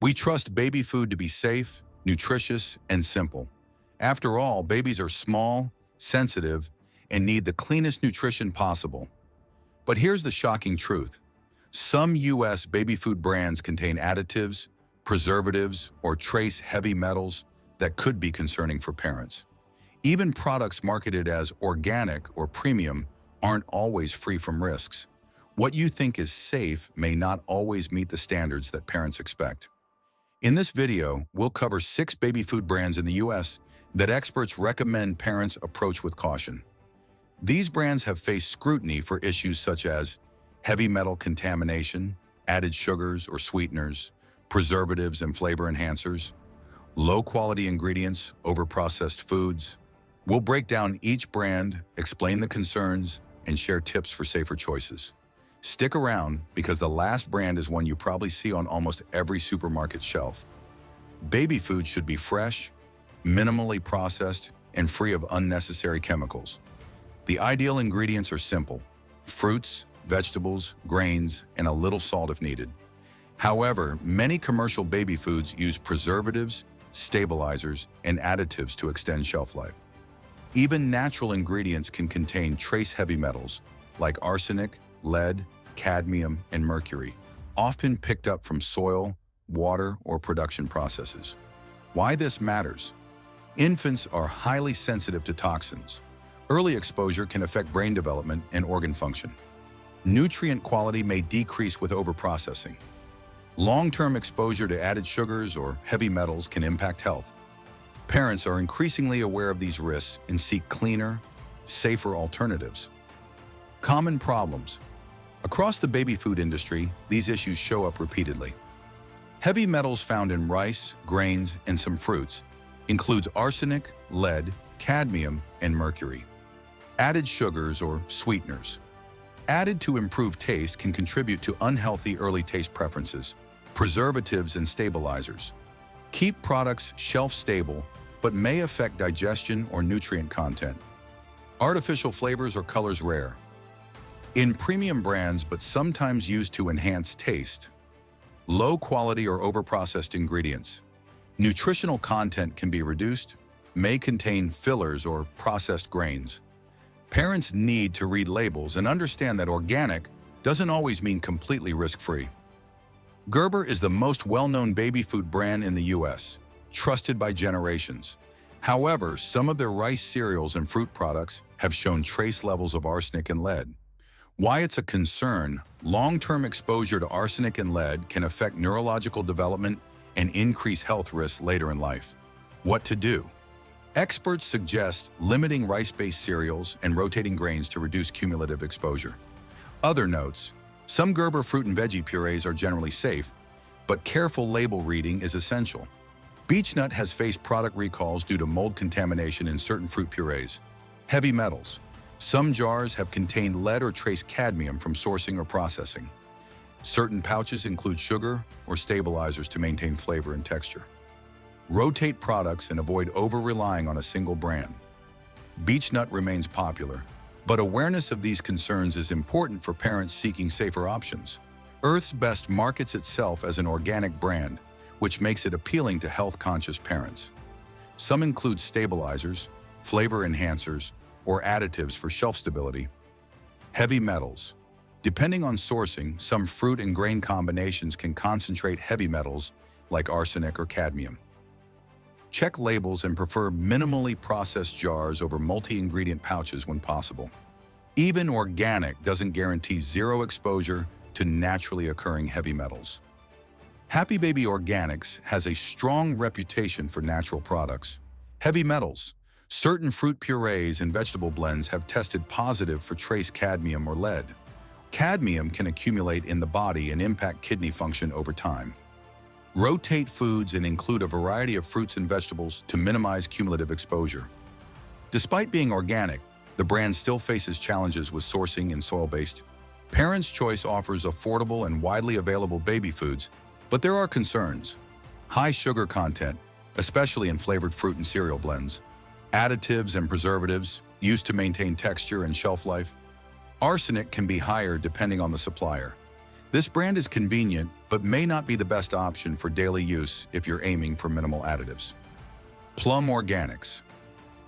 We trust baby food to be safe, nutritious, and simple. After all, babies are small, sensitive, and need the cleanest nutrition possible. But here's the shocking truth. Some U.S. baby food brands contain additives, preservatives, or trace heavy metals that could be concerning for parents. Even products marketed as organic or premium aren't always free from risks. What you think is safe may not always meet the standards that parents expect. In this video, we'll cover 6 baby food brands in the U.S. that experts recommend parents approach with caution. These brands have faced scrutiny for issues such as heavy metal contamination, added sugars or sweeteners, preservatives and flavor enhancers, low-quality ingredients, overprocessed foods. We'll break down each brand, explain the concerns, and share tips for safer choices. Stick around because the last brand is one you probably see on almost every supermarket shelf. Baby food should be fresh, minimally processed, and free of unnecessary chemicals. The ideal ingredients are simple: fruits, vegetables, grains, and a little salt if needed. However, many commercial baby foods use preservatives, stabilizers, and additives to extend shelf life. Even natural ingredients can contain trace heavy metals like arsenic, lead, cadmium, and mercury, often picked up from soil, water, or production processes. Why this matters? Infants are highly sensitive to toxins. Early exposure can affect brain development and organ function. Nutrient quality may decrease with overprocessing. Long-term exposure to added sugars or heavy metals can impact health. Parents are increasingly aware of these risks and seek cleaner, safer alternatives. Common problems. Across the baby food industry, these issues show up repeatedly. Heavy metals found in rice, grains, and some fruits includes arsenic, lead, cadmium, and mercury. Added sugars or sweeteners, added to improve taste, can contribute to unhealthy early taste preferences. Preservatives and stabilizers keep products shelf-stable but may affect digestion or nutrient content. Artificial flavors or colors rare. In premium brands but sometimes used to enhance taste. Low quality or overprocessed ingredients. Nutritional content can be reduced, may contain fillers or processed grains. Parents need to read labels and understand that organic doesn't always mean completely risk-free. Gerber is the most well-known baby food brand in the U.S., trusted by generations. However, some of their rice cereals and fruit products have shown trace levels of arsenic and lead. Why it's a concern: long-term exposure to arsenic and lead can affect neurological development and increase health risks later in life. What to do? Experts suggest limiting rice-based cereals and rotating grains to reduce cumulative exposure. Other notes: some Gerber fruit and veggie purees are generally safe, but careful label reading is essential. Beechnut has faced product recalls due to mold contamination in certain fruit purees. Heavy metals. Some jars have contained lead or trace cadmium from sourcing or processing. Certain pouches include sugar or stabilizers to maintain flavor and texture. Rotate products and avoid over-relying on a single brand. Beechnut remains popular, but awareness of these concerns is important for parents seeking safer options. Earth's Best markets itself as an organic brand, which makes it appealing to health-conscious parents. Some include stabilizers, flavor enhancers, or additives for shelf stability. Heavy metals. Depending on sourcing, some fruit and grain combinations can concentrate heavy metals like arsenic or cadmium. Check labels and prefer minimally processed jars over multi-ingredient pouches when possible. Even organic doesn't guarantee zero exposure to naturally occurring heavy metals. Happy Baby Organics has a strong reputation for natural products. Heavy metals. Certain fruit purees and vegetable blends have tested positive for trace cadmium or lead. Cadmium can accumulate in the body and impact kidney function over time. Rotate foods and include a variety of fruits and vegetables to minimize cumulative exposure. Despite being organic, the brand still faces challenges with sourcing and soil-based. Parents' Choice offers affordable and widely available baby foods, but there are concerns. High sugar content, especially in flavored fruit and cereal blends. Additives and preservatives used to maintain texture and shelf life. Arsenic can be higher depending on the supplier. This brand is convenient, but may not be the best option for daily use if you're aiming for minimal additives. Plum Organics.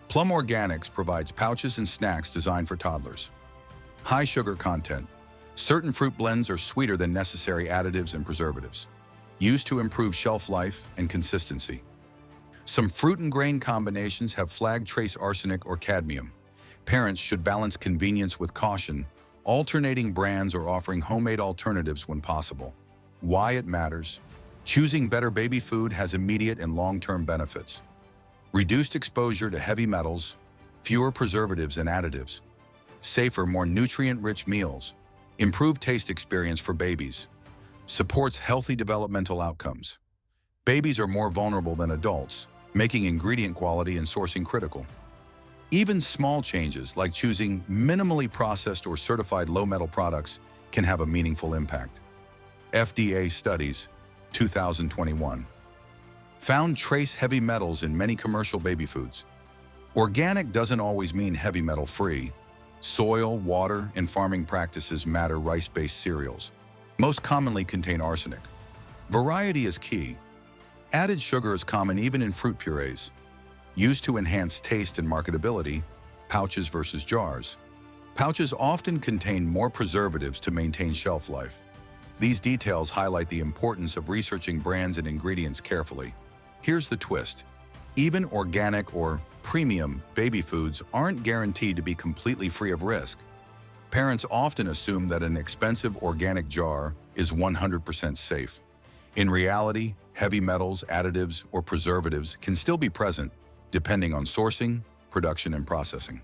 Plum Organics provides pouches and snacks designed for toddlers. High sugar content. Certain fruit blends are sweeter than necessary additives and preservatives, used to improve shelf life and consistency. Some fruit and grain combinations have flag trace arsenic or cadmium. Parents should balance convenience with caution, alternating brands or offering homemade alternatives when possible. Why it matters. Choosing better baby food has immediate and long-term benefits. Reduced exposure to heavy metals, fewer preservatives and additives, safer, more nutrient-rich meals, improved taste experience for babies, supports healthy developmental outcomes. Babies are more vulnerable than adults, making ingredient quality and sourcing critical. Even small changes like choosing minimally processed or certified low-metal products can have a meaningful impact. FDA studies, 2021, found trace heavy metals in many commercial baby foods. Organic doesn't always mean heavy metal free. Soil, water, and farming practices matter. Rice-based cereals most commonly contain arsenic. Variety is key. Added sugar is common even in fruit purees. Used to enhance taste and marketability, pouches versus jars. Pouches often contain more preservatives to maintain shelf life. These details highlight the importance of researching brands and ingredients carefully. Here's the twist. Even organic or premium baby foods aren't guaranteed to be completely free of risk. Parents often assume that an expensive organic jar is 100% safe. In reality, heavy metals, additives, or preservatives can still be present depending on sourcing, production, and processing.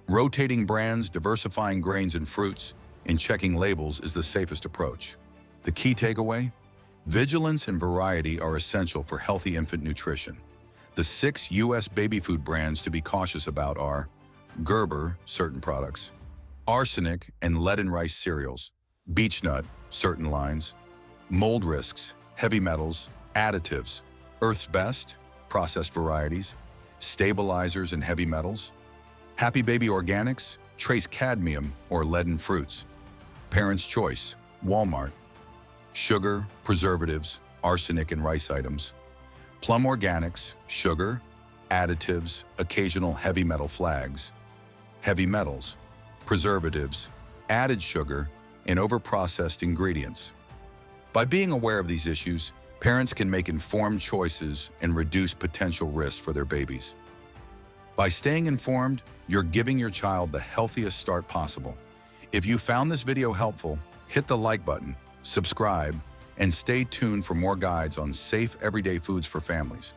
Rotating brands, diversifying grains and fruits, and checking labels is the safest approach. The key takeaway? Vigilance and variety are essential for healthy infant nutrition. The 6 U.S. baby food brands to be cautious about are Gerber, certain products, arsenic and lead in rice cereals, Beechnut, certain lines, mold risks, heavy metals, additives, Earth's Best, processed varieties, stabilizers and heavy metals, Happy Baby Organics, trace cadmium or lead in fruits, Parents' Choice, Walmart, sugar, preservatives, arsenic in rice items, Plum Organics, sugar, additives, occasional heavy metal flags, heavy metals, preservatives, added sugar, and overprocessed ingredients. By being aware of these issues, parents can make informed choices and reduce potential risks for their babies. By staying informed, you're giving your child the healthiest start possible. If you found this video helpful, hit the like button, subscribe, and stay tuned for more guides on safe everyday foods for families.